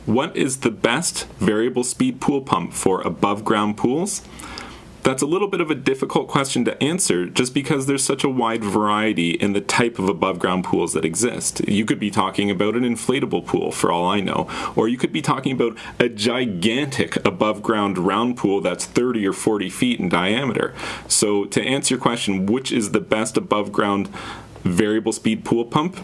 What is the best variable speed pool pump for above ground pools? That's a little bit of a difficult question to answer just because there's such a wide variety in the type of above ground pools that exist. You could be talking about an inflatable pool for all I know, or you could be talking about a gigantic above ground round pool that's 30 or 40 feet in diameter. So to answer your question, which is the best above ground variable speed pool pump?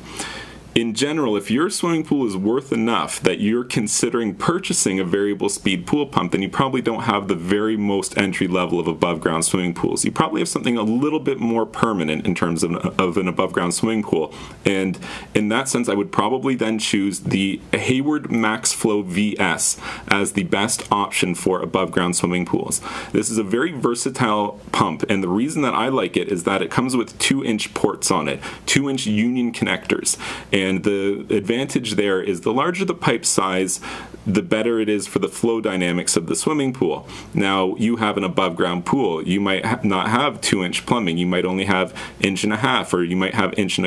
In general, if your swimming pool is worth enough that you're considering purchasing a variable speed pool pump, then you probably don't have the very most entry level of above ground swimming pools. You probably have something a little bit more permanent in terms of an above ground swimming pool. And in that sense, I would probably then choose the Hayward MaxFlow VS as the best option for above ground swimming pools. This is a very versatile pump, and the reason that I like it is that it comes with 2-inch ports on it, 2-inch union connectors. And the advantage there is the larger the pipe size, the better it is for the flow dynamics of the swimming pool. Now, you have an above ground pool. You might not have 2-inch plumbing. You might only have 1.5 inches, or you might have 1.25 inches.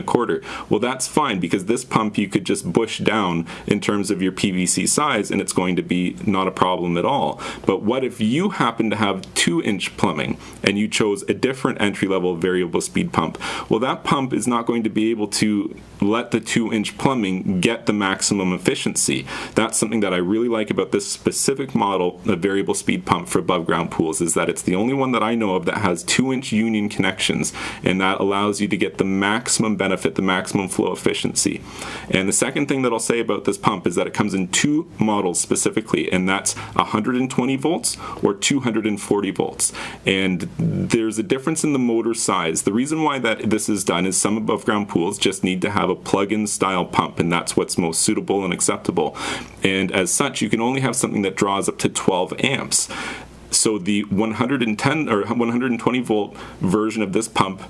Well, that's fine, because this pump you could just bush down in terms of your PVC size, and it's going to be not a problem at all. But what if you happen to have 2-inch plumbing and you chose a different entry-level variable speed pump? Well, that pump is not going to be able to let the 2-inch plumbing get the maximum efficiency. That's something that I really like about this specific model of variable speed pump for above ground pools, is that it's the only one that I know of that has 2-inch union connections, and that allows you to get the maximum benefit, the maximum flow efficiency. And the second thing that I'll say about this pump is that it comes in 2 models specifically, and that's 120 volts or 240 volts. And there's a difference in the motor size. The reason why that this is done is some above ground pools just need to have a plug-in style pump, and that's what's most suitable and acceptable. And as such, you can only have something that draws up to 12 amps. So the 110 or 120 volt version of this pump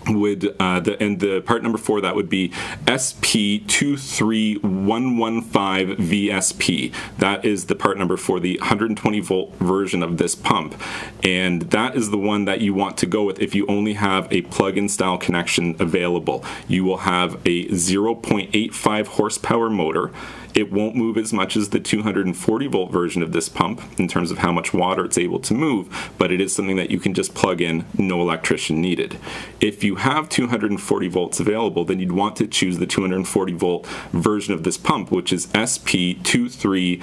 would, the part number for that would be SP23115 VSP. That is the part number for the 120 volt version of this pump, and that is the one that you want to go with if you only have a plug-in style connection available. You will have a 0.85 horsepower motor. It won't move as much as the 240 volt version of this pump in terms of how much water it's able to move, but it is something that you can just plug in, no electrician needed. If you have 240 volts available, then you'd want to choose the 240 volt version of this pump, which is SP2303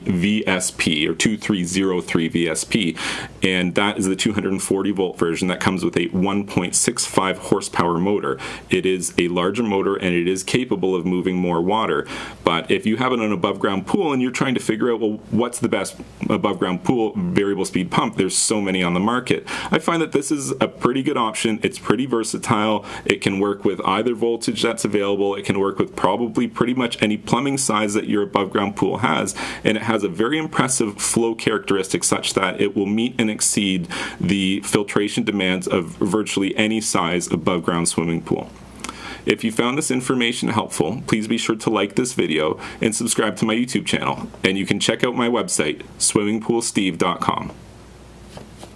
VSP or 2303 VSP, and that is the 240 volt version that comes with a 1.65 horsepower motor. It is a larger motor, and it is capable of moving more water. But if you have an above ground pool and you're trying to figure out, well, what's the best above ground pool variable speed pump, there's so many on the market. I find that this is a pretty good option. It's pretty versatile. It can work with either voltage that's available. It can work with probably pretty much any plumbing size that your above ground pool has, and it has a very impressive flow characteristic such that it will meet and exceed the filtration demands of virtually any size above ground swimming pool. If you found this information helpful, please be sure to like this video and subscribe to my YouTube channel. And you can check out my website, swimmingpoolsteve.com.